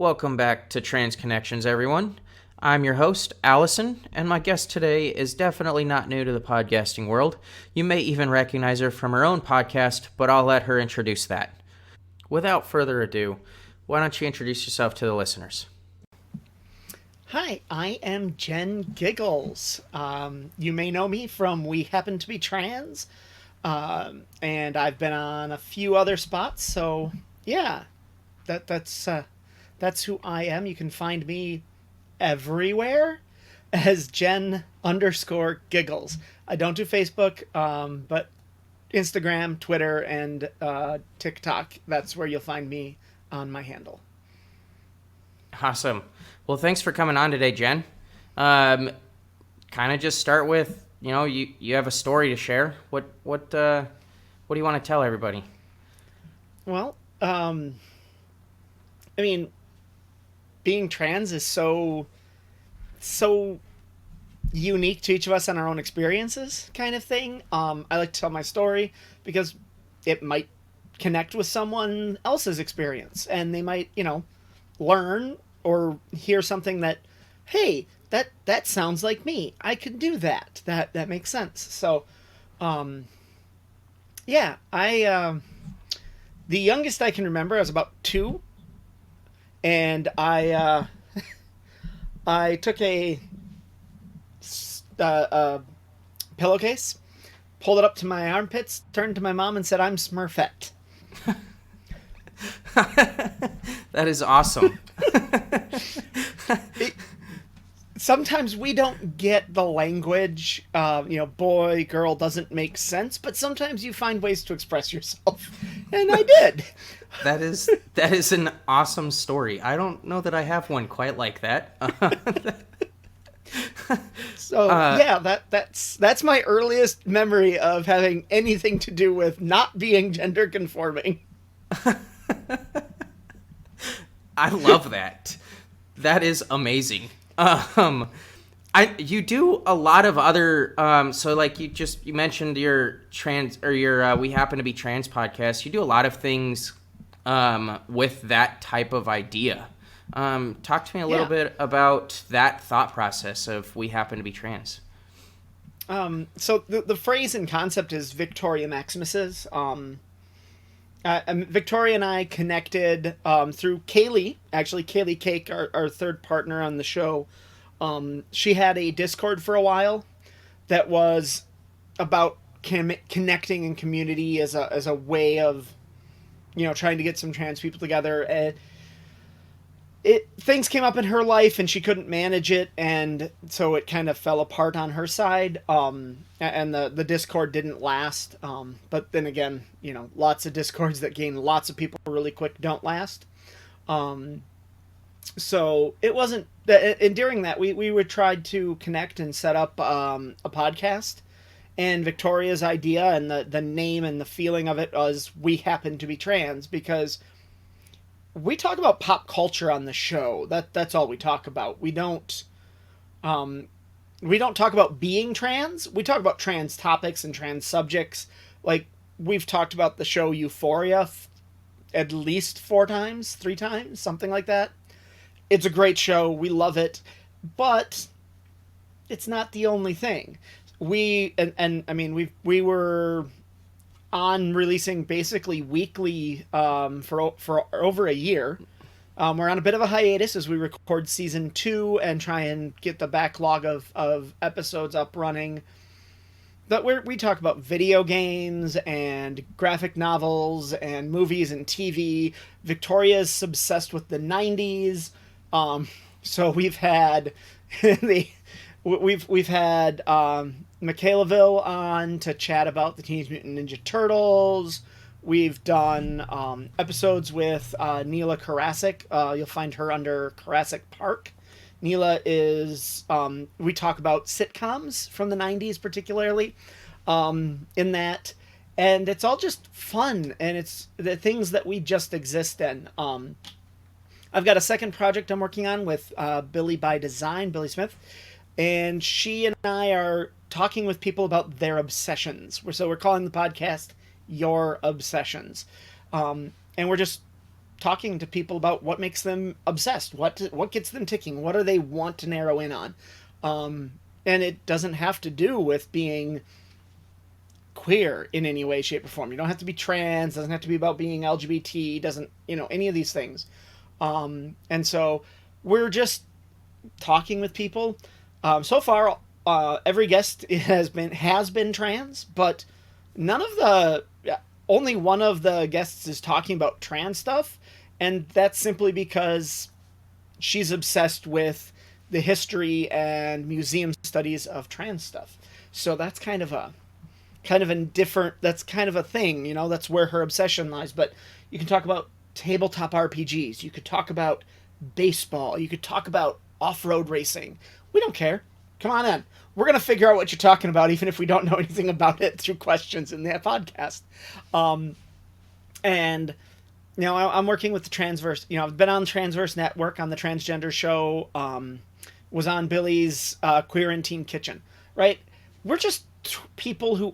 Welcome back to Trans Connections, everyone. I'm your host, Allison, and my guest today is definitely not new to the podcasting world. You may even recognize her from her own podcast, but I'll let her introduce that. Without further ado, why don't you introduce yourself to the listeners? Hi, I am Gen Giggles. You may know me from We Happen to Be Trans, and I've been on a few other spots. So yeah, that's who I am. You can find me everywhere as Gen_Giggles. I don't do Facebook, but Instagram, Twitter, and TikTok. That's where you'll find me on my handle. Awesome. Well, thanks for coming on today, Jen. Kind of just start with, you have a story to share. What do you want to tell everybody? Well, I mean, being trans is so unique to each of us and our own experiences, kind of thing. I like to tell my story because it might connect with someone else's experience, and they might, learn or hear something that, hey, that sounds like me. I can do that. That makes sense. So, yeah, the youngest I can remember, I was about 2, and I took a pillowcase, pulled it up to my armpits, turned to my mom, and said, "I'm Smurfette." That is awesome. Sometimes we don't get the language, boy, girl doesn't make sense, but sometimes you find ways to express yourself, and I did. That is an awesome story. I don't know that I have one quite like that. So yeah, that's my earliest memory of having anything to do with not being gender conforming. I love that. That is amazing. You do a lot of other so like you mentioned your trans or your We Happen to Be Trans podcast. You do a lot of things with that type of idea. Talk to me a little bit about that thought process of We Happen to Be Trans. So the phrase and concept is Victoria Maximus's. Victoria and I connected through Kaylee. Actually, Kaylee Cake, our third partner on the show. She had a Discord for a while that was about connecting in community as a way of, trying to get some trans people together. And things came up in her life and she couldn't manage it, and so it kind of fell apart on her side. And the Discord didn't last. But then again, lots of Discords that gain lots of people really quick don't last. So it wasn't. And during that, we would try to connect and set up a podcast. And Victoria's idea and the name and the feeling of it was We Happen to Be Trans, because we talk about pop culture on the show. That's all we talk about. We don't talk about being trans. We talk about trans topics and trans subjects. Like, we've talked about the show Euphoria at least 4 times, 3 times, something like that. It's a great show. We love it. But it's not the only thing. We were on releasing basically weekly for over a year. We're on a bit of a hiatus as we record season 2 and try and get the backlog of episodes up running. But we talk about video games and graphic novels and movies and TV. Victoria's obsessed with the 90s. So we've had we've had Michaelaville on to chat about the Teenage Mutant Ninja Turtles. We've done episodes with Neela Karasik. You'll find her under Karasik Park. Neela is, we talk about sitcoms from the 90s particularly in that. And it's all just fun, and it's the things that we just exist in. I've got a second project I'm working on with Billy by Design, Billy Smith. And she and I are talking with people about their obsessions. So we're calling the podcast Your Obsessions. And we're just talking to people about what makes them obsessed, what gets them ticking, what do they want to narrow in on. And it doesn't have to do with being queer in any way, shape, or form. You don't have to be trans, doesn't have to be about being LGBT, doesn't, any of these things. And so we're just talking with people. So far, every guest has been trans, but only one of the guests is talking about trans stuff, and that's simply because she's obsessed with the history and museum studies of trans stuff. So that's kind of a different, that's kind of a thing, that's where her obsession lies. But you can talk about tabletop RPGs, you could talk about baseball, you could talk about off-road racing. We don't care. Come on in. We're going to figure out what you're talking about, even if we don't know anything about it, through questions in that podcast. And, I'm working with the Transverse. I've been on the Transverse Network on the Transgender Show, was on Billy's Queer and Teen Kitchen, right? We're just people who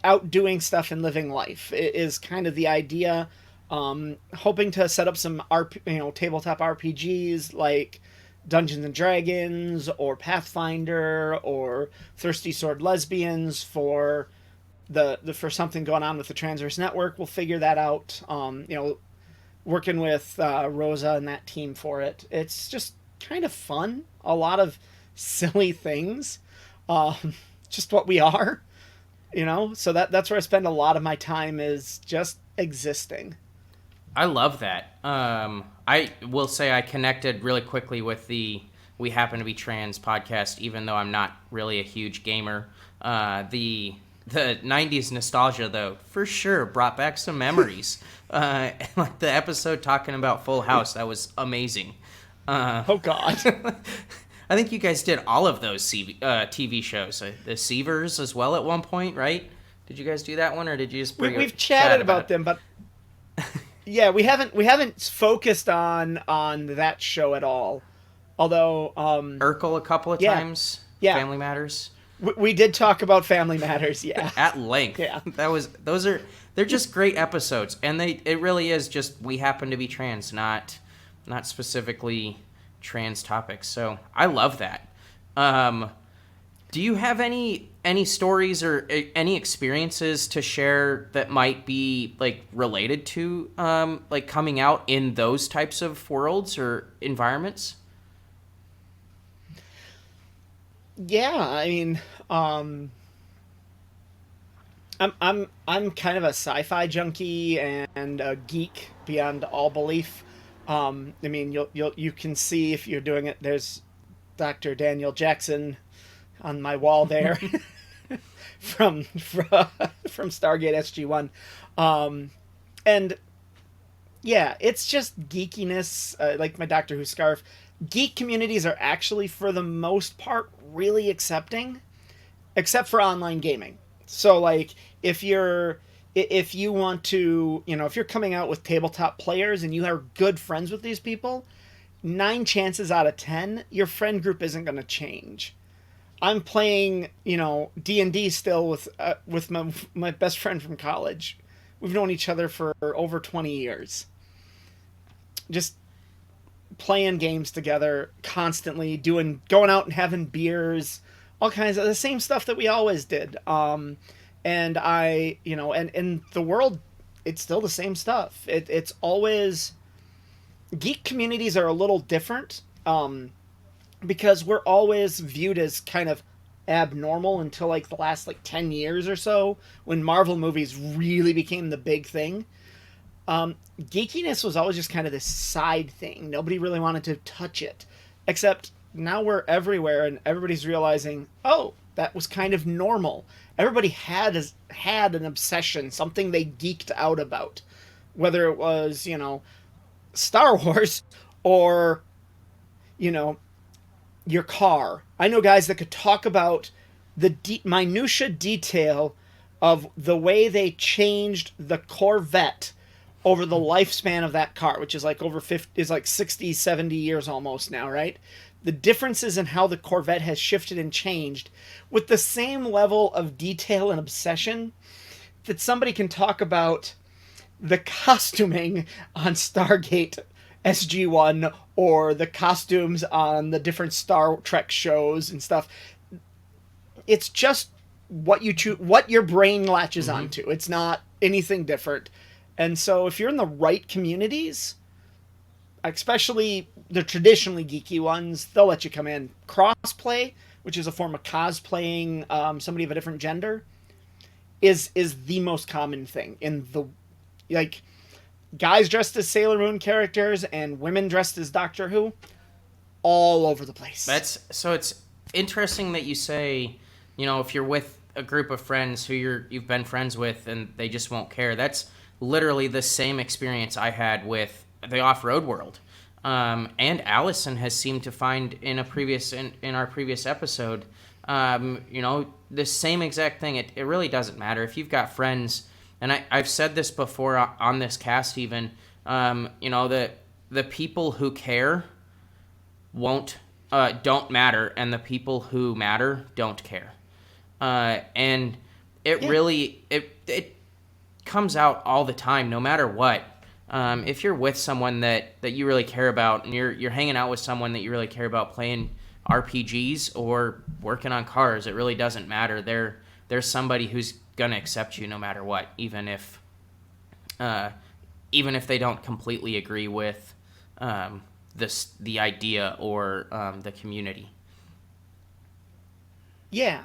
out doing stuff and living life is kind of the idea. Hoping to set up some tabletop RPGs like Dungeons and Dragons or Pathfinder or Thirsty Sword Lesbians for for something going on with the Transverse Network. We'll figure that out. Working with Rosa and that team for it. It's just kind of fun. A lot of silly things. Just what we are. So that's where I spend a lot of my time, is just existing. I love that. I will say I connected really quickly with the We Happen to Be Trans podcast, even though I'm not really a huge gamer. The 90s nostalgia, though, for sure brought back some memories. Like the episode talking about Full House, that was amazing. Oh, God. I think you guys did all of those TV shows. The Seavers as well at one point, right? Did you guys do that one, or did you just we've chatted about them, but yeah, we haven't focused on that show at all. Although Urkel a couple of times. Yeah. Family Matters. We did talk about Family Matters, yeah. At length. Yeah. They're just great episodes, and it really is just We Happen to Be Trans, not specifically trans topics. So I love that. Do you have any stories or any experiences to share that might be like related to like coming out in those types of worlds or environments? Yeah, I mean, I'm kind of a sci-fi junkie and a geek beyond all belief. I mean, you can see if you're doing it. There's Dr. Daniel Jackson on my wall there from Stargate SG-1. And yeah, it's just geekiness, like my Doctor Who scarf. Geek communities are actually, for the most part, really accepting, except for online gaming. So, like, if you want to, if you're coming out with tabletop players and you are good friends with these people, 9 chances out of 10, your friend group isn't going to change. I'm playing, D&D still with my best friend from college. We've known each other for over 20 years. Just playing games together constantly, going out and having beers, all kinds of the same stuff that we always did. And I, and in the world, it's still the same stuff. It's always, geek communities are a little different, because we're always viewed as kind of abnormal until like the last 10 years or so, when Marvel movies really became the big thing. Geekiness was always just kind of this side thing. Nobody really wanted to touch it, except now we're everywhere and everybody's realizing, oh, that was kind of normal. Everybody had an obsession, something they geeked out about, whether it was, Star Wars or, your car. I know guys that could talk about the minutia detail of the way they changed the Corvette over the lifespan of that car, which is like over 50, is like 60, 70 years almost now, right? The differences in how the Corvette has shifted and changed with the same level of detail and obsession that somebody can talk about the costuming on Stargate SG-1 or the costumes on the different Star Trek shows and stuff, it's just what you choose, what your brain latches onto. It's not anything different. And so if you're in the right communities, especially the traditionally geeky ones, they'll let you come in. Crossplay, which is a form of cosplaying somebody of a different gender, is the most common thing in the, like, guys dressed as Sailor Moon characters and women dressed as Doctor Who, all over the place. So it's interesting that you say, you know, if you're with a group of friends who you've been friends with and they just won't care. That's literally the same experience I had with the off-road world. And Allison has seemed to find in our previous episode, you know, the same exact thing. It really doesn't matter if you've got friends, and I've said this before on this cast even, you know, the people who care don't matter, and the people who matter don't care. And it really, it comes out all the time, no matter what. If you're with someone that you really care about, and you're hanging out with someone that you really care about playing RPGs or working on cars, it really doesn't matter. There's somebody who's gonna accept you no matter what, even if they don't completely agree with the idea or the community. Yeah,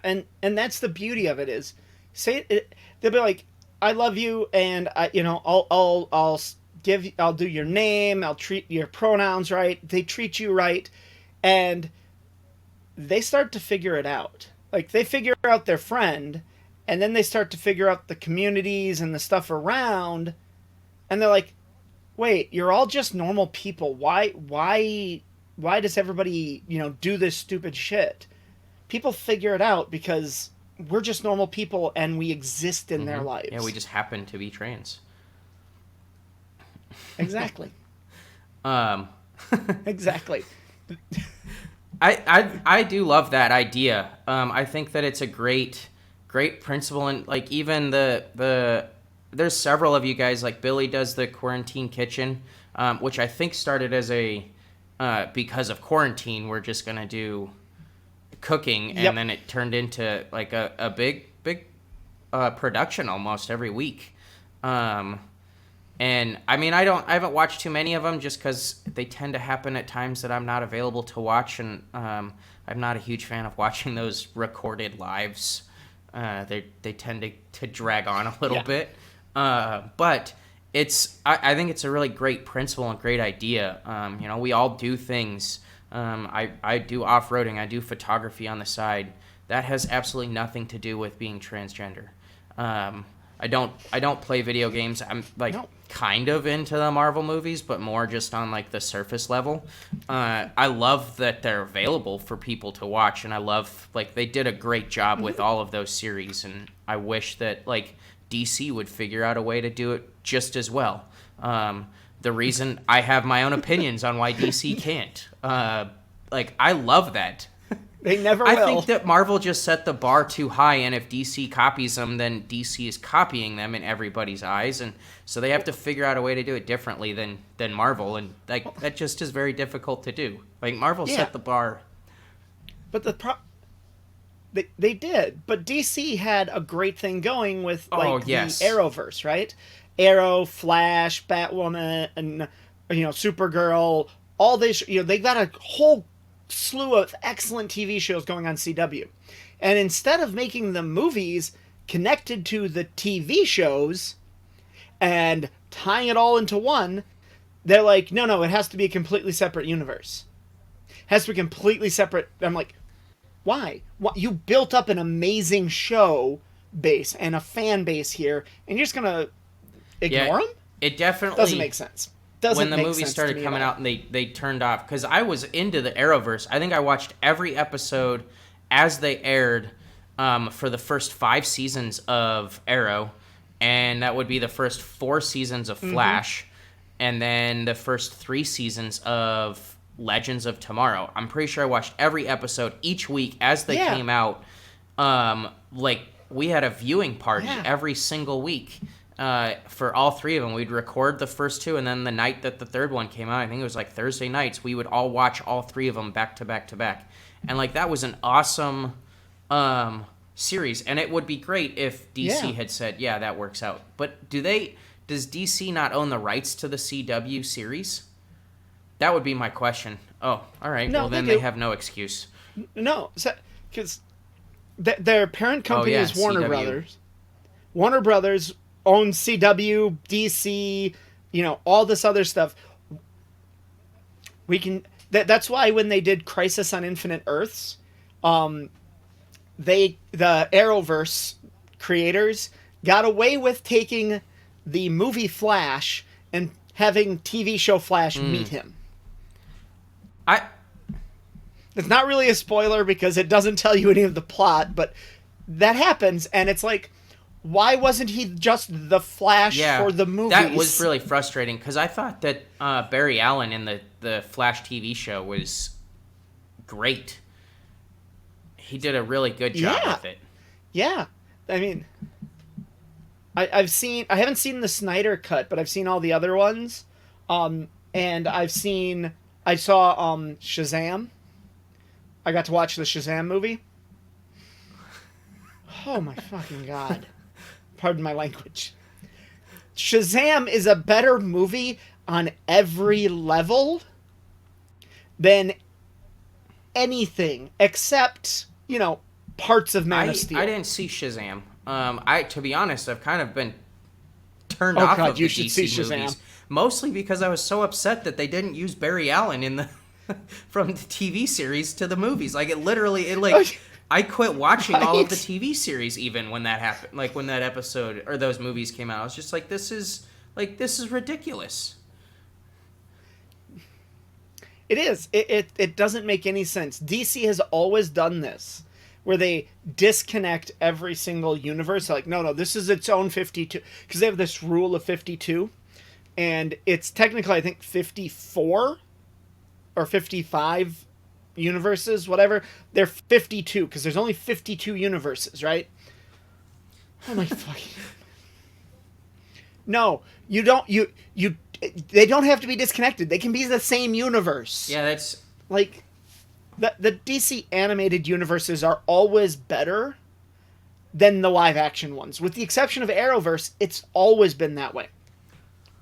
and that's the beauty of it is, they'll be like, I love you, and I'll do your name, I'll treat your pronouns right, they treat you right, and they start to figure it out. Like, they figure out their friend, and then they start to figure out the communities and the stuff around, and they're like, wait, you're all just normal people. Why does everybody, do this stupid shit? People figure it out because we're just normal people and we exist in their lives. Yeah, we just happen to be trans. Exactly. Exactly. I do love that idea. I think that it's a great principle, and like even there's several of you guys, like Billy does the quarantine kitchen, which I think started as because of quarantine, we're just gonna do cooking, and then it turned into like a big production almost every week. And I mean, I haven't watched too many of them just because they tend to happen at times that I'm not available to watch, and I'm not a huge fan of watching those recorded lives. They tend to drag on a little bit, but I think it's a really great principle and great idea. We all do things. I do off-roading. I do photography on the side. That has absolutely nothing to do with being transgender. I don't play video games. I'm kind of into the Marvel movies, but more just on like the surface level. I love that they're available for people to watch, and I love they did a great job with all of those series, and I wish that DC would figure out a way to do it just as well. The reason I have my own opinions on why DC can't. I love that. They never will. I think that Marvel just set the bar too high, and if DC copies them, then DC is copying them in everybody's eyes, and so they have to figure out a way to do it differently than Marvel, and that just is very difficult to do. Marvel set the bar. But they did, but DC had a great thing going with the Arrowverse, right? Arrow, Flash, Batwoman, and Supergirl. All this, they got a whole slew of excellent TV shows going on CW, and instead of making the movies connected to the TV shows and tying it all into one, they're like, no, it has to be a completely separate universe. It has to be completely separate. I'm like, why? You built up an amazing show base and a fan base here, and you're just gonna ignore them? It definitely doesn't make sense. When the movie started coming out and they turned off, because I was into the Arrowverse. I think I watched every episode as they aired for the first 5 seasons of Arrow, and that would be the first 4 seasons of Flash, and then the first 3 seasons of Legends of Tomorrow. I'm pretty sure I watched every episode each week as they came out. We had a viewing party every single week. for all three of them. We'd record the first two, and then the night that the third one came out, I think it was like Thursday nights, we would all watch all three of them back to back to back. And like that was an awesome series, and it would be great if DC had said, yeah, that works out. But does DC not own the rights to the CW series? That would be my question. Oh, all right. No, well, then they have no excuse. No, because their parent company is Warner CW. Brothers. Warner Brothers owns CW, DC, all this other stuff. That's why when they did Crisis on Infinite Earths, the Arrowverse creators got away with taking the movie Flash and having TV show Flash meet him. It's not really a spoiler because it doesn't tell you any of the plot, but that happens, and it's like, why wasn't he just the Flash for the movies? That was really frustrating, because I thought that Barry Allen in the Flash TV show was great. He did a really good job with it. Yeah. I mean, I haven't seen the Snyder cut, but I've seen all the other ones. And I saw Shazam. I got to watch the Shazam movie. Oh my fucking God. Pardon my language. Shazam is a better movie on every level than anything except, parts of Man of Steel. I didn't see Shazam. To be honest, I've kind of been turned off of the DC movies. Mostly because I was so upset that they didn't use Barry Allen from the TV series to the movies. Like I quit watching all of the TV series even when that happened. Like when that episode or those movies came out, I was just like, this is ridiculous. It is. It doesn't make any sense. DC has always done this, where they disconnect every single universe. Like, no, this is its own 52, because they have this rule of 52, and it's technically, I think, 54 or 55 universes, whatever. They're 52 because there's only 52 universes, right? Oh my fucking. No, you don't. They don't have to be disconnected. They can be the same universe. Yeah, that's like the DC animated universes are always better than the live action ones, with the exception of Arrowverse. It's always been that way.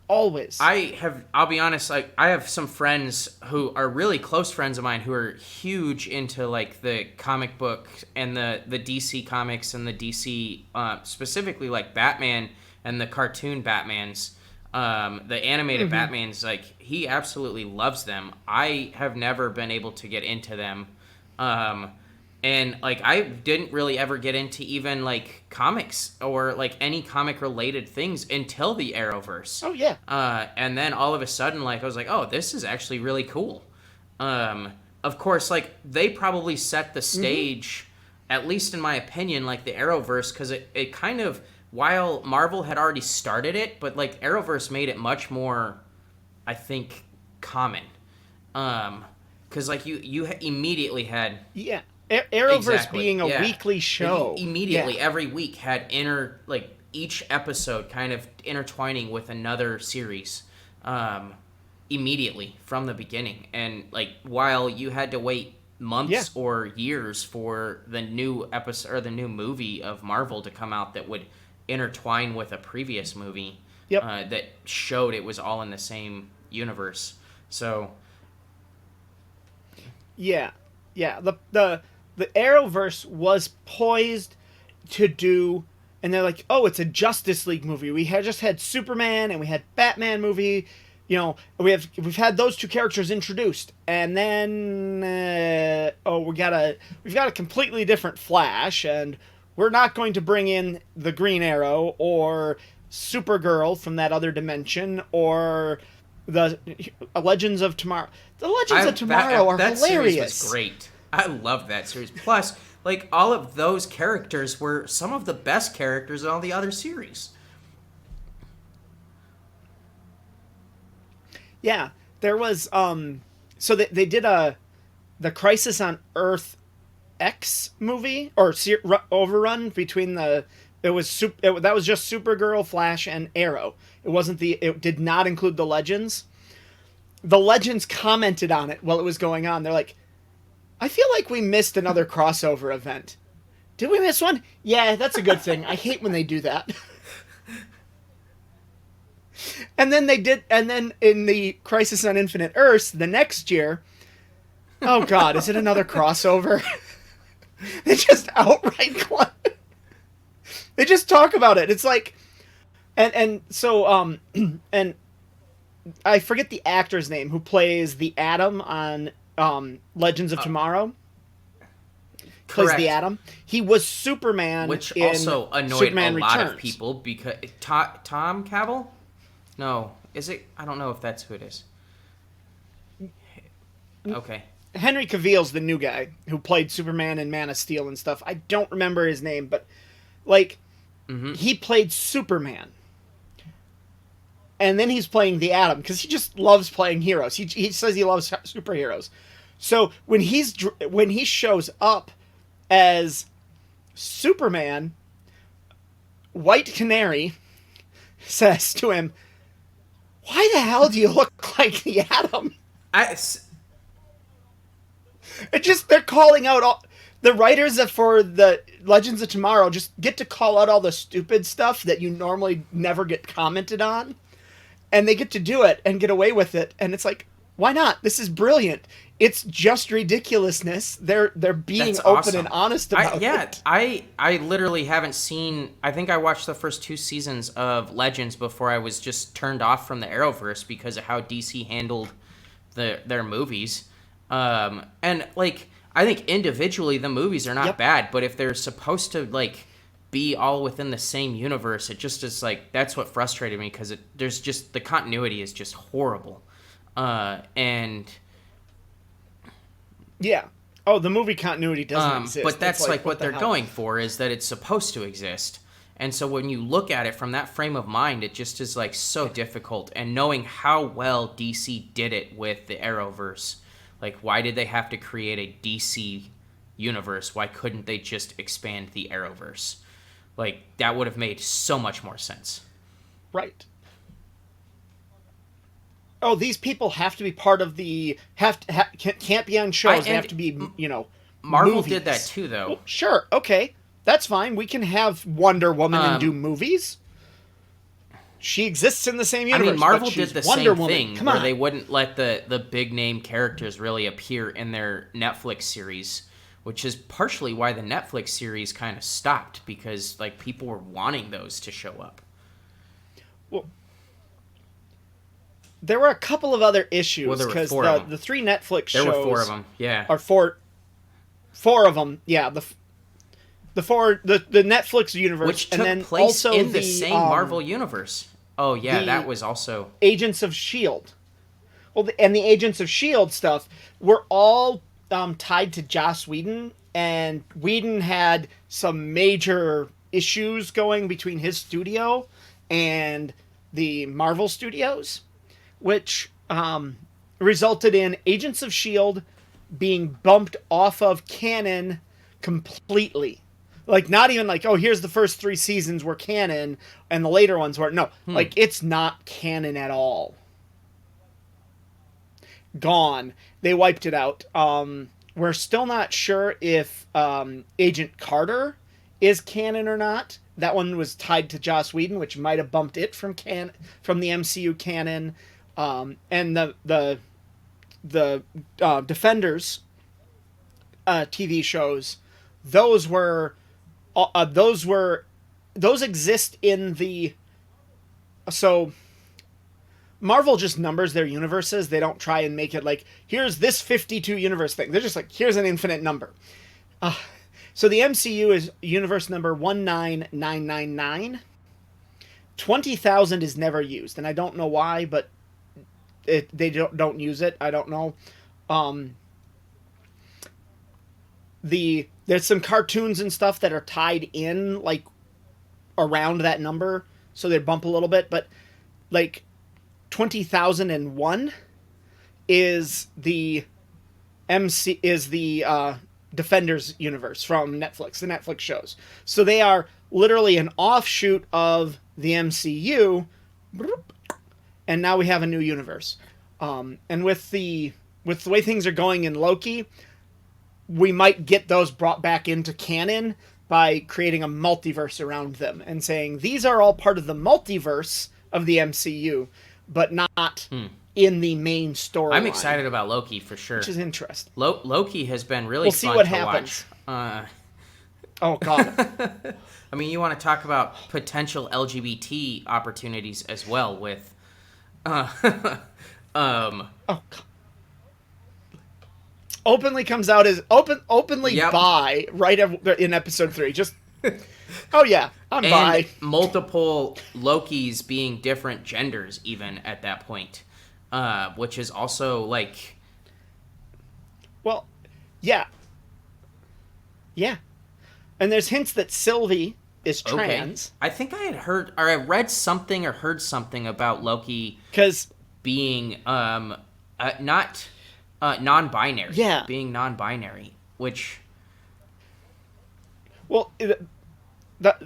Always. I'll be honest, like, I have some friends who are really close friends of mine who are huge into, like, the comic book and the DC comics and the DC, specifically, like, Batman and the cartoon Batmans, the animated Batmans. Like, he absolutely loves them. I have never been able to get into them. And, like, I didn't really ever get into even, like, comics or, like, any comic-related things until the Arrowverse. Oh, yeah. And then all of a sudden, like, I was like, oh, this is actually really cool. Of course, like, they probably set the stage, at least in my opinion, like, the Arrowverse, because it kind of, while Marvel had already started it, but, like, Arrowverse made it much more, I think, common. Because, like, you immediately had... Yeah. Arrowverse being a weekly show. Immediately, every week had each episode kind of intertwining with another series immediately from the beginning. And, like, while you had to wait months or years for the new episode or the new movie of Marvel to come out that would intertwine with a previous movie that showed it was all in the same universe. So... Yeah. The Arrowverse was poised to do, and they're like, oh, it's a Justice League movie. We had just had Superman and we had Batman movie. We've had those two characters introduced, and then we've got a completely different Flash, and we're not going to bring in the Green Arrow or Supergirl from that other dimension or the Legends of Tomorrow. The Legends of Tomorrow are hilarious. That series was great. I love that series. Plus, like, all of those characters were some of the best characters in all the other series. Yeah, there was so they did the Crisis on Earth X movie or overrun between the That was just Supergirl, Flash, and Arrow. It did not include the Legends. The Legends commented on it while it was going on. They're like, I feel like we missed another crossover event. Did we miss one? Yeah, that's a good thing. I hate when they do that. And then in the Crisis on Infinite Earths, the next year, oh god, is it another crossover? They just outright they just talk about it. It's like, and I forget the actor's name who plays the Atom on Legends of Tomorrow. Plays the Atom. He was Superman, which in also annoyed Superman a lot Returns. of people because Tom Cavill. No, is it? I don't know if that's who it is. Okay. Henry Cavill's the new guy who played Superman and Man of Steel and stuff. I don't remember his name, but like he played Superman. And then he's playing the Atom because he just loves playing heroes. He says he loves superheroes. So when he shows up as Superman, White Canary says to him, "Why the hell do you look like the Atom?" They're calling out all the writers for the Legends of Tomorrow just get to call out all the stupid stuff that you normally never get commented on. And they get to do it and get away with it, and it's like, why not? This is brilliant. It's just ridiculousness. They're being open and honest about it. I literally haven't seen. I think I watched the first 2 seasons of Legends before I was just turned off from the Arrowverse because of how DC handled their movies. And like I think individually the movies are not bad, but if they're supposed to like be all within the same universe, it just is like that's what frustrated me because there's just the continuity is just horrible. And yeah, the movie continuity doesn't exist. But that's like what they're going for is that it's supposed to exist. And so when you look at it from that frame of mind, it just is like so difficult. And knowing how well DC did it with the Arrowverse, like why did they have to create a DC universe? Why couldn't they just expand the Arrowverse? Like, that would have made so much more sense. Right. Oh, these people have to be part of the... can't be on shows. They have to be, Marvel movies. did that too, though. Well, sure, okay. That's fine. We can have Wonder Woman and do movies. She exists in the same universe. I mean, Marvel did the same thing where they wouldn't let the big-name characters really appear in their Netflix series, which is partially why the Netflix series kind of stopped because like people were wanting those to show up. Well, there were a couple of other issues because the 3 Netflix shows. There were 4 of them. Yeah. Are 4 of them. Yeah. The Netflix universe, which took and then place also in the same Marvel universe. Oh yeah, that was also Agents of S.H.I.E.L.D. Well, and the Agents of S.H.I.E.L.D. stuff were all tied to Joss Whedon, and Whedon had some major issues going between his studio and the Marvel Studios, which resulted in Agents of S.H.I.E.L.D. being bumped off of canon completely. Like, not even like, oh, here's the first 3 seasons were canon, and the later ones weren't. No, like, it's not canon at all. Gone. They wiped it out. We're still not sure if Agent Carter is canon or not. That one was tied to Joss Whedon, which might have bumped it from the MCU canon. And the Defenders TV shows, those exist in the... So Marvel just numbers their universes. They don't try and make it like, here's this 52 universe thing. They're just like, here's an infinite number. So the MCU is universe number 19999. 20,000 is never used, and I don't know why, but they don't use it. I don't know. There's some cartoons and stuff that are tied in like around that number, so they bump a little bit, but like 20,001 is the Defenders universe from Netflix, the Netflix shows. So they are literally an offshoot of the MCU, and now we have a new universe. And with the way things are going in Loki, we might get those brought back into canon by creating a multiverse around them and saying these are all part of the multiverse of the MCU, but not in the main story. I'm excited about Loki for sure, which is interesting. Loki has been really We'll fun see what to happens. watch. Oh God. I mean, you want to talk about potential LGBT opportunities as well with Oh God. Openly comes out as openly bi right in episode 3. Just oh yeah, I'm bi. Multiple Lokis being different genders even at that point, which is also like, well, yeah, and there's hints that Sylvie is trans. Okay. I think I had heard or I read something or heard something about Loki because being not non-binary. Yeah. Being non-binary, which... Well,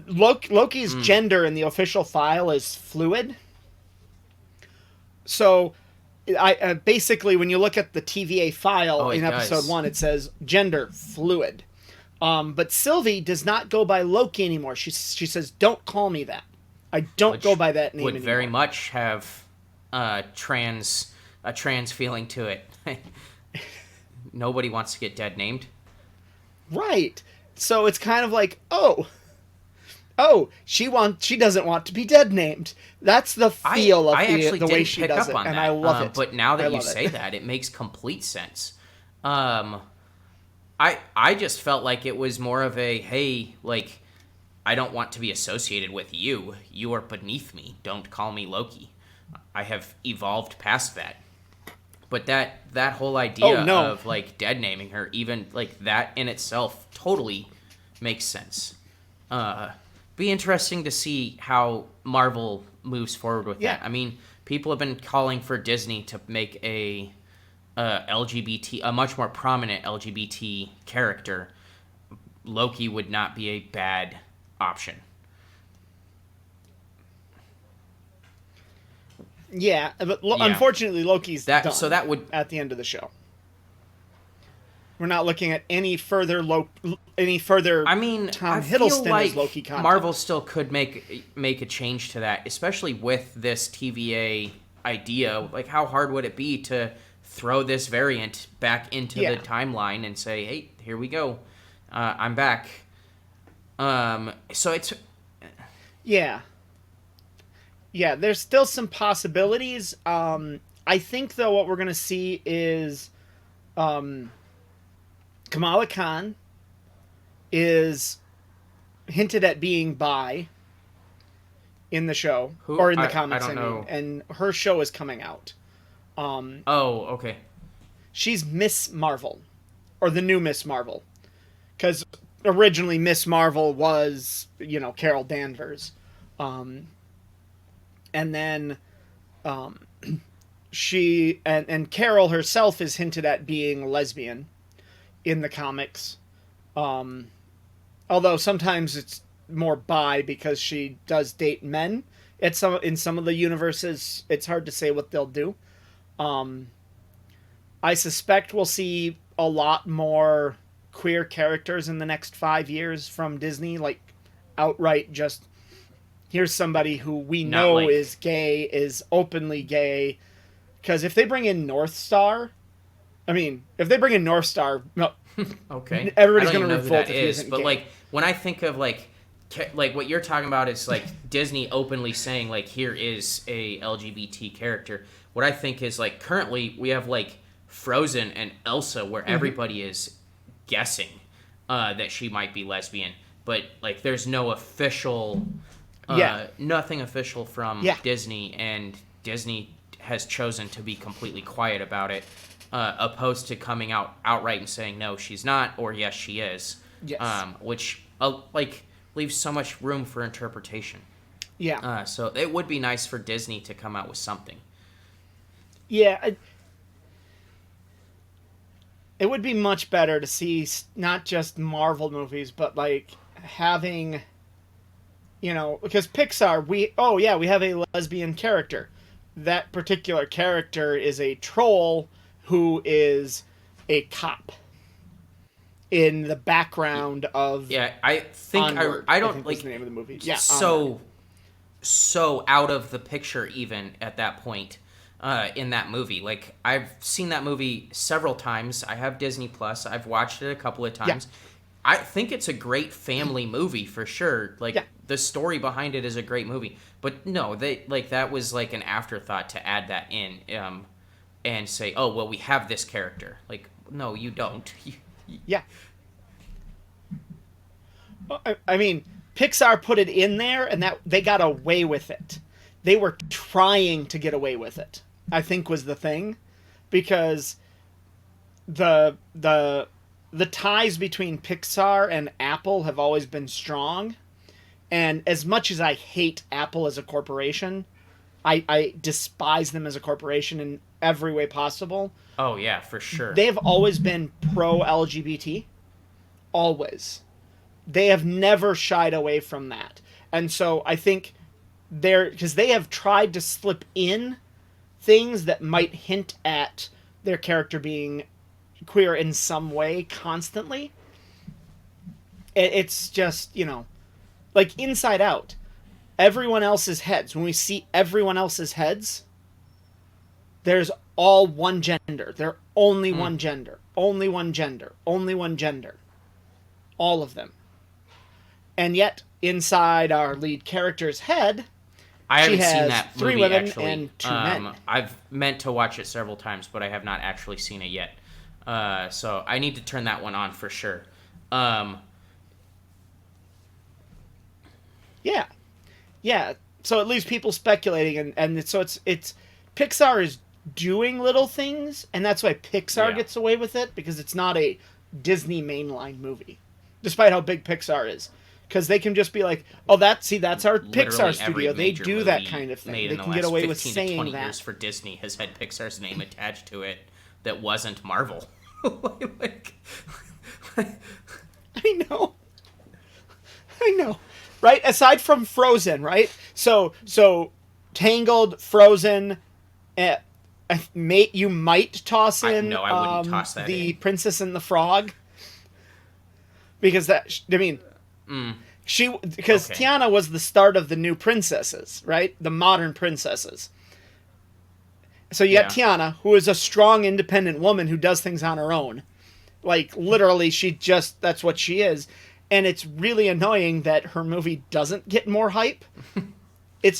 Loki's gender in the official file is fluid. So, I basically, when you look at the TVA file in episode 1, it says gender fluid. But Sylvie does not go by Loki anymore. She says, "Don't call me that. I don't go by that name would anymore." Very much have a trans feeling to it. Nobody wants to get dead named. Right. So it's kind of like, oh, she doesn't want to be dead named. That's the feel of the way she does it, and I love it. But now that you say that, it makes complete sense. I just felt like it was more of a, hey, like, I don't want to be associated with you. You are beneath me. Don't call me Loki. I have evolved past that. But that whole idea of, like, dead naming her, even, like, that in itself totally makes sense. Be interesting to see how Marvel moves forward with that. I mean, people have been calling for Disney to make a much more prominent LGBT character. Loki would not be a bad option. Yeah, but unfortunately, Loki's done. So that would at the end of the show. We're not looking at any further. I mean, Tom Hiddleston like as Loki content. Marvel still could make a change to that, especially with this TVA idea. Like, how hard would it be to throw this variant back into the timeline and say, "Hey, here we go, I'm back." So it's there's still some possibilities. I think though what we're gonna see is Kamala Khan is hinted at being bi in the show or in the comics. I mean, and her show is coming out. Okay. She's Miss Marvel, or the new Miss Marvel, because originally Miss Marvel was, Carol Danvers, and then she and Carol herself is hinted at being lesbian in the comics, although sometimes it's more bi because she does date men. In some of the universes, it's hard to say what they'll do. I suspect we'll see a lot more queer characters in the next 5 years from Disney, like outright just, here's somebody who we know is gay, is openly gay. Because if they bring in North Star, no, okay, everybody's going to revolt if he isn't but gay. Like, when I think of like what you're talking about is like Disney openly saying like, here is a LGBT character. What I think is like currently we have like Frozen and Elsa where everybody is guessing that she might be lesbian, but like there's no official nothing official from Disney, and Disney has chosen to be completely quiet about it, opposed to coming out outright and saying no, she's not, or yes, she is. Which leaves so much room for interpretation. So it would be nice for Disney to come out with something. It would be much better to see not just Marvel movies, but like having You know, because Pixar, we have a lesbian character. That particular character is a troll who is a cop in the background of Yeah, I think Onward. I I don't think was like the name of the movie. Yeah, Onward. so out of the picture even at that point in that movie. Like I've seen that movie several times. I have Disney Plus. I've watched it a couple of Yeah, times. I think it's a great family movie for sure. Like yeah, the story behind it is a great movie. But no, they like that was like an afterthought to add that in and say, "Oh, well we have this character." Like no, you don't. yeah. Well, I mean, Pixar put it in there, and that they got away with it. They were trying to get away with it. I think was the thing, because the the the ties between Pixar and Apple have always been strong. And as much as I hate Apple as a corporation, I despise them as a corporation in every way possible. Oh yeah, for sure. They've always been pro LGBT. Always. They have never shied away from that. And so I think because they have tried to slip in things that might hint at their character being queer in some way constantly. It's just, like Inside Out. Everyone else's heads, when we see everyone else's heads, there's all one gender. They're only one gender. Only one gender. Only one gender. All of them. And yet, inside our lead character's head, I she haven't has seen that 3 movie women actually. and 2 men. I've meant to watch it several times, but I have not actually seen it yet. So I need to turn that one on for sure. Yeah. Yeah. So it leaves people speculating, and so it's Pixar is doing little things, and that's why Pixar Yeah. gets away with it, because it's not a Disney mainline movie, despite how big Pixar is. Because they can just be like, "Oh, that's our Literally Pixar studio. every They major do that movie kind of thing. made They in the can get last away with 15 to saying 20 that." years for Disney has had Pixar's name attached to it that wasn't Marvel. like, I know. I know. Right? Aside from Frozen, right? So Tangled, Frozen, you might toss in no, I wouldn't toss that the in. Princess and the Frog, because because Okay. Tiana was the start of the new princesses, right? The modern princesses. So you got Yeah. Tiana, who is a strong, independent woman who does things on her own. Like, literally, that's what she is. And it's really annoying that her movie doesn't get more hype. It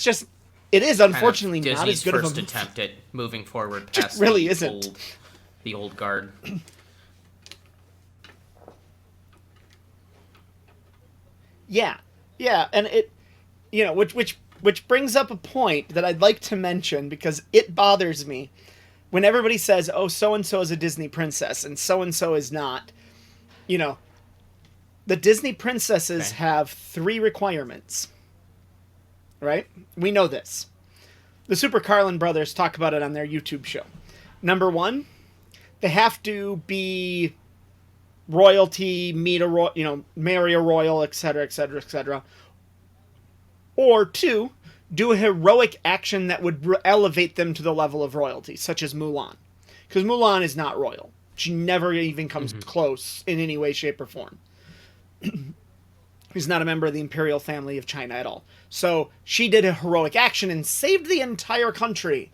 is unfortunately Kind of not as Disney's good of a first movie. attempt at moving forward Just past really the isn't. the old guard. Yeah. Yeah, and which brings up a point that I'd like to mention, because it bothers me when everybody says, "Oh, so and so is a Disney princess and so is not." You know, the Disney princesses Okay. have 3 requirements. Right? We know this. The Super Carlin brothers talk about it on their YouTube show. Number 1, they have to be royalty, marry a royal, etc., etc., etc. Or 2, do a heroic action that would elevate them to the level of royalty, such as Mulan. Because Mulan is not royal. She never even comes close in any way, shape, or form. He's not a member of the imperial family of China at all. So she did a heroic action and saved the entire country.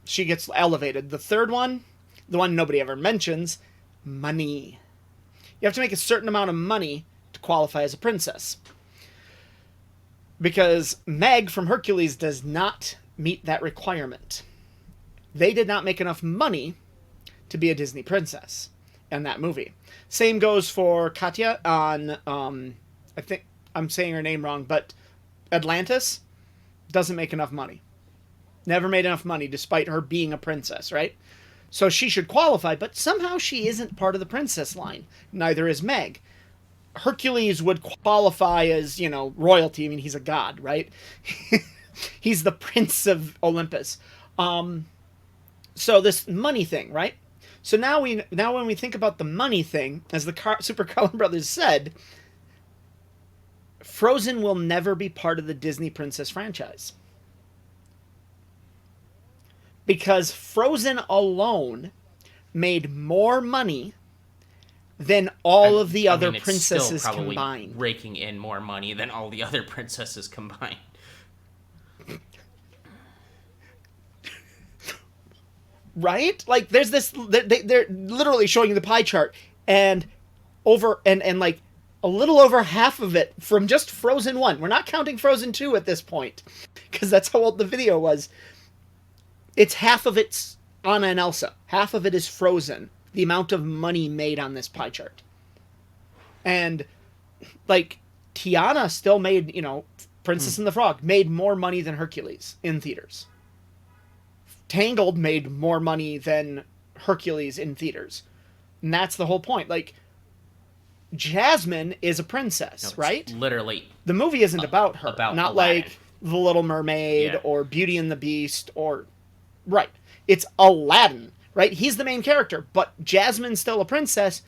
She gets elevated. The third one, the one nobody ever mentions, money. You have to make a certain amount of money to qualify as a princess. Because Meg from Hercules does not meet that requirement. They did not make enough money to be a Disney princess in that movie. Same goes for Katya on, I think I'm saying her name wrong, but Atlantis doesn't make enough money. Never made enough money despite her being a princess, right? So she should qualify, but somehow she isn't part of the princess line. Neither is Meg. Hercules would qualify as, royalty. I mean, he's a god, right? He's the prince of Olympus. So this money thing, right? So now when we think about the money thing, as the Super Cullen brothers said, Frozen will never be part of the Disney Princess franchise. Because Frozen alone made more money than all of the other princesses it's still probably combined. Raking in more money than all the other princesses combined. Right? Like, there's this. They're literally showing you the pie chart, and like a little over half of it from just Frozen 1. We're not counting Frozen 2 at this point, because that's how old the video was. It's half of it's Anna and Elsa. Half of it is Frozen. The amount of money made on this pie chart. And, like, Tiana still made, Princess and the Frog made more money than Hercules in theaters. Tangled made more money than Hercules in theaters. And that's the whole point. Like, Jasmine is a princess, right? Literally. The movie isn't about her. Not Aladdin. like The Little Mermaid or Beauty and the Beast or... Right. It's Aladdin, right? He's the main character, but Jasmine's still a princess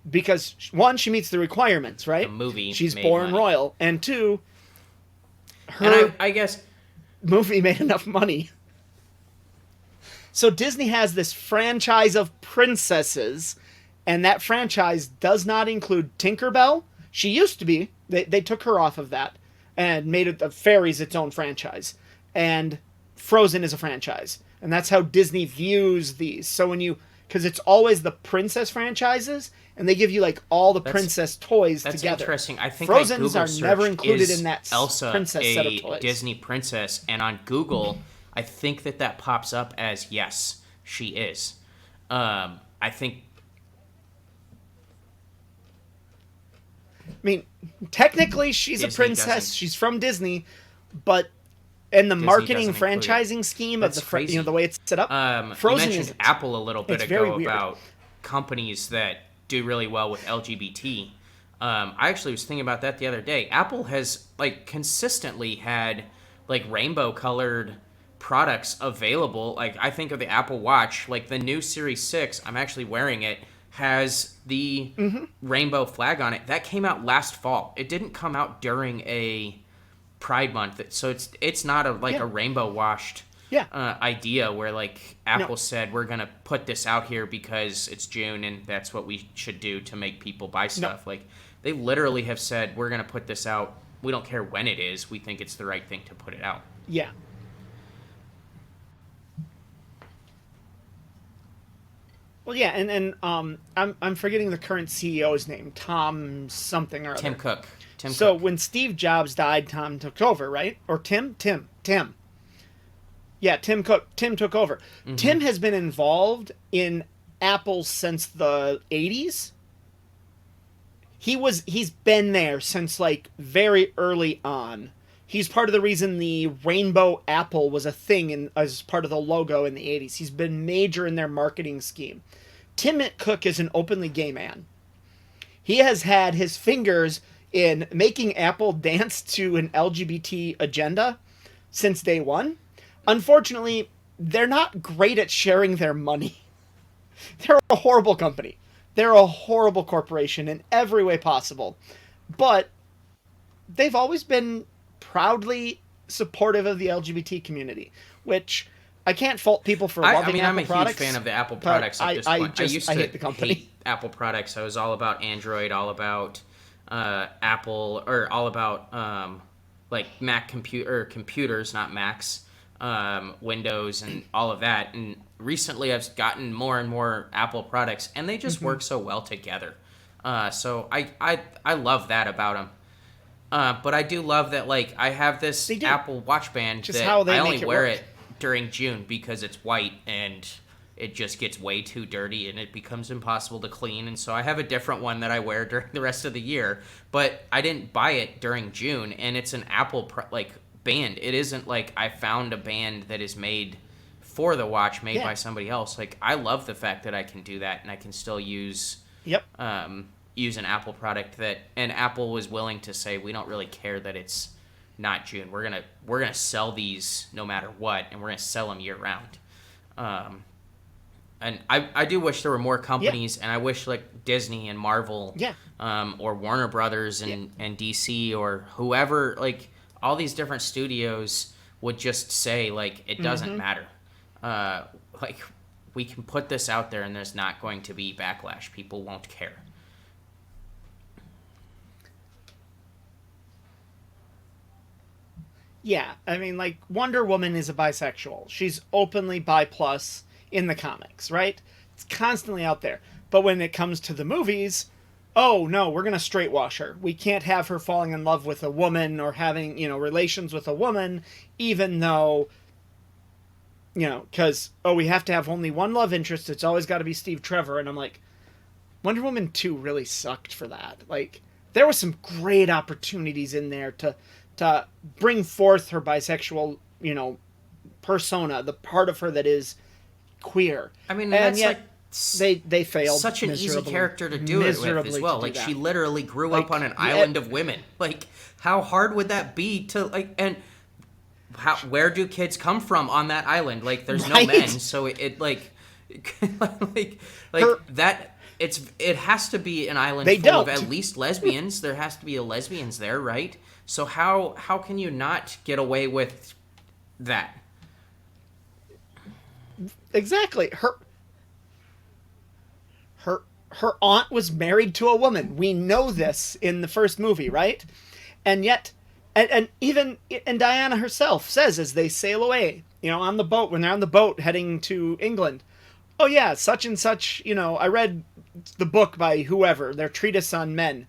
because, one, she meets the requirements, right? The movie She's made born money. royal. And two, her And I guess... movie made enough money. So Disney has this franchise of princesses, and that franchise does not include Tinkerbell. She used to be. They took her off of that and made it the fairies its own franchise. And Frozen is a franchise. And that's how Disney views these. So because it's always the princess franchises, and they give you like all the princess toys that's together. That's interesting. I think Frozen's I are never included in that Elsa princess set of toys. Disney princess, and on Google, I think that pops up as yes, she is. I think. I mean, technically, she's Disney a princess. doesn't. She's from Disney, but in the Disney marketing doesn't include franchising scheme of That's the crazy. the way it's set up, Frozen you mentioned isn't. Apple a little bit It's very ago weird. about companies that do really well with LGBT. I actually was thinking about that the other day. Apple has like consistently had like rainbow colored products available. Like I think of the Apple Watch, like the new Series 6, I'm actually wearing it, has the rainbow flag on it. That came out last fall. It didn't come out during a Pride Month. So it's not a rainbow washed idea where like Apple said we're gonna put this out here because it's June and that's what we should do to make people buy stuff. Like they literally have said we're gonna put this out. We don't care when it is. We think it's the right thing to put it out. Yeah. Well, yeah, and I'm forgetting the current CEO's name, Tom something or other. Tim Cook. So when Steve Jobs died, Tom took over, right? Or Tim. Yeah, Tim Cook. Tim took over. Mm-hmm. Tim has been involved in Apple since the 80s. He's been there since like very early on. He's part of the reason the rainbow apple was a thing as part of the logo in the 80s. He's been major in their marketing scheme. Tim Cook is an openly gay man. He has had his fingers in making Apple dance to an LGBT agenda since day one. Unfortunately, they're not great at sharing their money. They're a horrible company. They're a horrible corporation in every way possible. But they've always been proudly supportive of the LGBT community, which I can't fault people for loving Apple products. I'm a huge fan of the Apple products at this point. I used to hate the company. hate Apple products. I was all about Android, all about Apple, or all about like Mac computers, not Macs, Windows, and all of that. And recently, I've gotten more and more Apple products, and they just work so well together. So I love that about them. But I do love that, like, I have this Apple Watch band that I only wear it during June because it's white and it just gets way too dirty and it becomes impossible to clean. And so I have a different one that I wear during the rest of the year. But I didn't buy it during June, and it's an Apple band. It isn't like I found a band that is made for the watch, made by somebody else. Like, I love the fact that I can do that and I can still use use an Apple product and Apple was willing to say, we don't really care that it's not June. We're gonna sell these no matter what, and we're gonna sell them year round. And I do wish there were more companies, and I wish like Disney and Marvel, Yeah. or Warner Brothers and DC or whoever, like all these different studios would just say like it doesn't matter. Like we can put this out there and there's not going to be backlash. People won't care. Yeah, I mean, like, Wonder Woman is a bisexual. She's openly bi plus in the comics, right? It's constantly out there. But when it comes to the movies, oh no, we're gonna straight wash her. We can't have her falling in love with a woman or having, relations with a woman, even though, because, oh, we have to have only one love interest. It's always got to be Steve Trevor. And I'm like, Wonder Woman 2 really sucked for that. Like, there were some great opportunities in there to bring forth her bisexual, persona, the part of her that is queer. I mean, and that's yet they failed. Such an easy character to do it with as well. Like, she literally grew up on an island of women. Like, how hard would that be to, like, and where do kids come from on that island? Like, there's no men, so it like that. It has to be an island full of at least lesbians. There has to be lesbians there, right? So how can you not get away with that? Exactly. Her aunt was married to a woman. We know this in the first movie, right? And yet, and Diana herself says as they sail away, on the boat, when they're on the boat heading to England, oh yeah, such and such, I read the book by whoever, their treatise on men.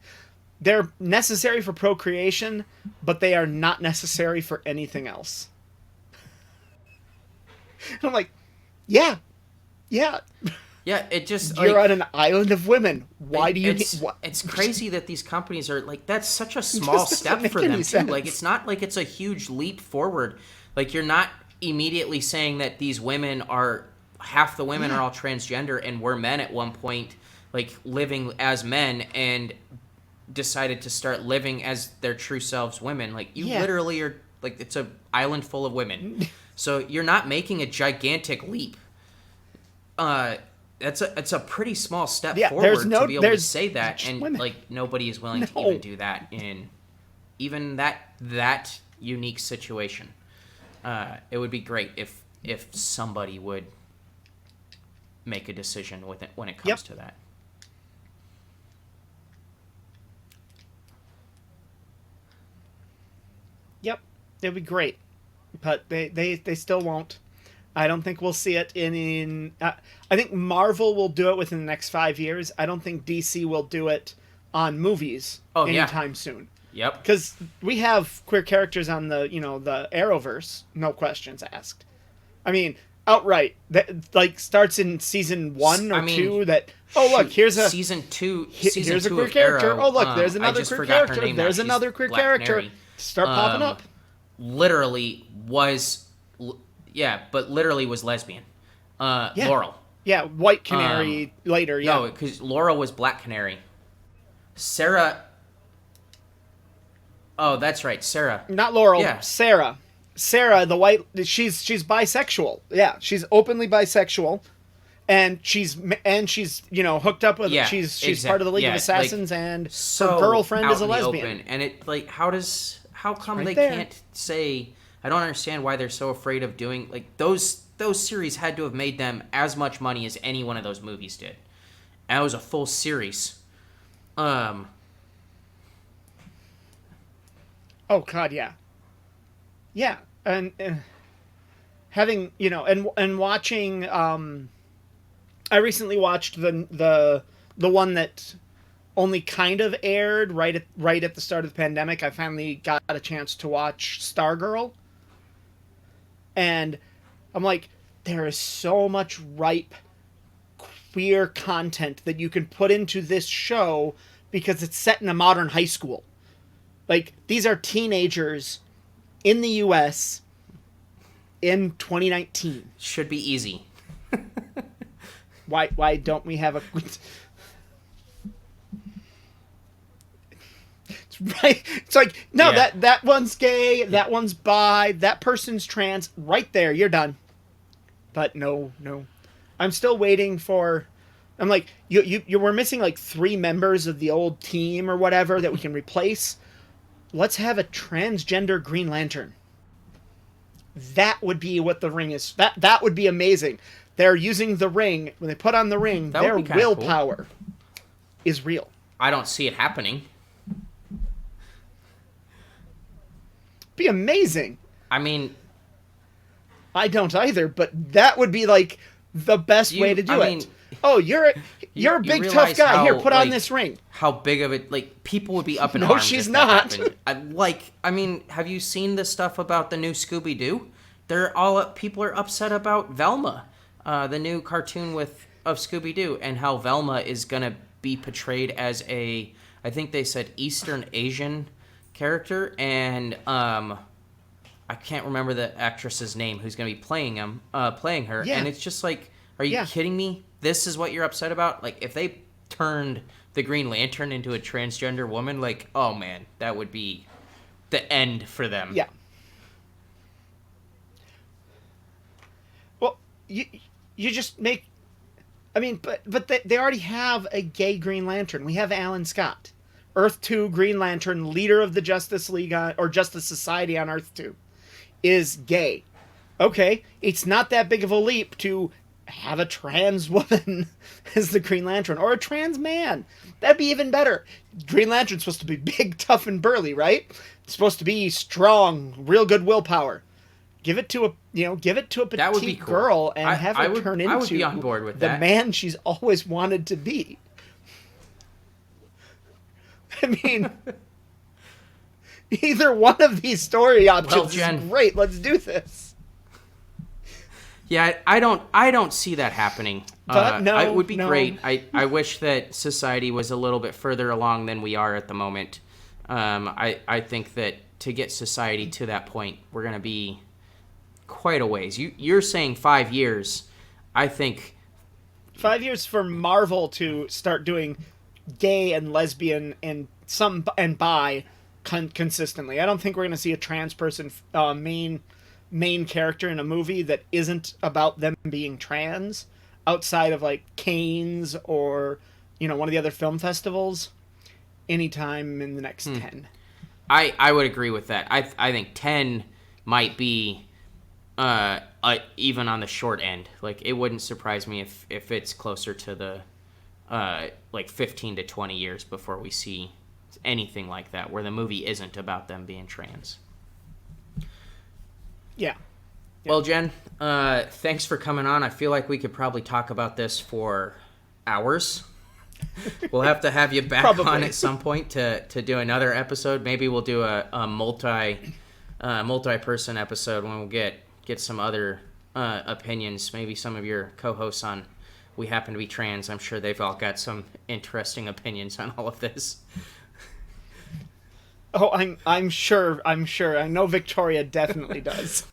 They're necessary for procreation, but they are not necessary for anything else. And I'm like, yeah. Yeah, it just... You're on an island of women. Why do you... It's crazy that these companies are... Like, that's such a small step for them, too. Like, it's not like it's a huge leap forward. Like, you're not immediately saying that these women are... Half the women are all transgender and were men at one point, like, living as men and decided to start living as their true selves women. Like, you literally are... Like, it's an island full of women. So you're not making a gigantic leap. It's a pretty small step forward to be able to say that, and women. Like, nobody is willing to even do that in even that unique situation. It would be great if somebody would make a decision with it when it comes to that. Yep, it'd be great, but they still won't. I don't think we'll see it in I think Marvel will do it within the next 5 years. I don't think DC will do it on movies anytime soon. Yep. Because we have queer characters on the the Arrowverse, no questions asked. I mean, outright that like starts in season 1 or 2. That look, here's a season 2. Here's a queer character. Arrow, oh look, there's another queer character. There's another queer character. Canary. Start popping up. Literally was. Yeah, but literally was lesbian. Laurel. Yeah, White Canary later, yeah. No, because Laurel was Black Canary. Sarah... Oh, that's right, Sarah. Not Laurel, Sarah. Sarah, the white... She's bisexual. Yeah, she's openly bisexual. And she's hooked up with... She's exactly. Part of the League of Assassins, and her girlfriend is a lesbian. Open. And it, like, how come they can't say... I don't understand why they're so afraid of doing... Like, those series had to have made them as much money as any one of those movies did. And it was a full series. Oh, God, yeah. Yeah, and having, and watching... I recently watched the one that only kind of aired right at the start of the pandemic. I finally got a chance to watch Stargirl. And I'm like, there is so much ripe queer content that you can put into this show because it's set in a modern high school. Like, these are teenagers in the U.S. in 2019. Should be easy. Why don't we have a... Right, it's like that one's gay, that one's bi, that person's trans. Right there, you're done. But no. I'm still waiting for. I'm like, you were missing like 3 members of the old team or whatever that we can replace. Let's have a transgender Green Lantern. That would be what the ring is. That would be amazing. They're using the ring. When they put on the ring, That their would be kinda willpower is real. I don't see it happening. Be amazing. I mean, I don't either, but that would be like the best way to do it. Oh, you're a big tough guy. How, Here, put on like, this ring. how big of it, like, people would be up in No, arms she's if that not. happened. I mean, have you seen the stuff about the new Scooby-Doo? People are upset about Velma, the new cartoon of Scooby-Doo, and how Velma is gonna be portrayed as I think they said Eastern Asian character, and I can't remember the actress's name who's gonna be playing her, Yeah. and it's just like, are you kidding me? This is what you're upset about? Like, if they turned the Green Lantern into a transgender woman, like, oh man, that would be the end for them. Yeah. Well, you just make. I mean, but they already have a gay Green Lantern. We have Alan Scott, Earth 2 Green Lantern, leader of the Justice League or Justice Society on Earth 2, is gay. Okay, it's not that big of a leap to have a trans woman as the Green Lantern, or a trans man. That'd be even better. Green Lantern's supposed to be big, tough, and burly, right? It's supposed to be strong, real good willpower. Give it to a That would be petite cool. girl and have her turn into I would be on board with the that. man she's always wanted to be. I mean, either one of these story options is great. Let's do this. Yeah, I don't see that happening. But no, it would be no. great. I wish that society was a little bit further along than we are at the moment. I think that to get society to that point, we're going to be quite a ways. You're saying 5 years. I think 5 years for Marvel to start doing gay and lesbian and bi consistently. I don't think we're going to see a trans person main character in a movie that isn't about them being trans outside of like Cannes or one of the other film festivals anytime in the next 10. I would agree with that. I think 10 might be even on the short end. Like, it wouldn't surprise me if it's closer to the like 15 to 20 years before we see anything like that where the movie isn't about them being trans. Yeah. Well, Jen, thanks for coming on. I feel like we could probably talk about this for hours. We'll have to have you back on at some point to do another episode. Maybe we'll do a multi-person episode when we'll get some other opinions. Maybe some of your co-hosts on We Happen to Be Trans. I'm sure they've all got some interesting opinions on all of this. Oh, I'm sure. I know Victoria definitely does.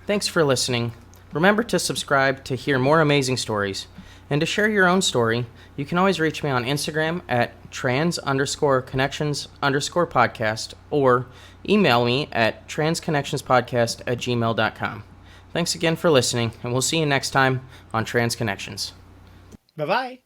Thanks for listening. Remember to subscribe to hear more amazing stories. And to share your own story, you can always reach me on Instagram at trans_connections_podcast or email me at transconnectionspodcast@gmail.com. Thanks again for listening, and we'll see you next time on Trans Connections. Bye-bye.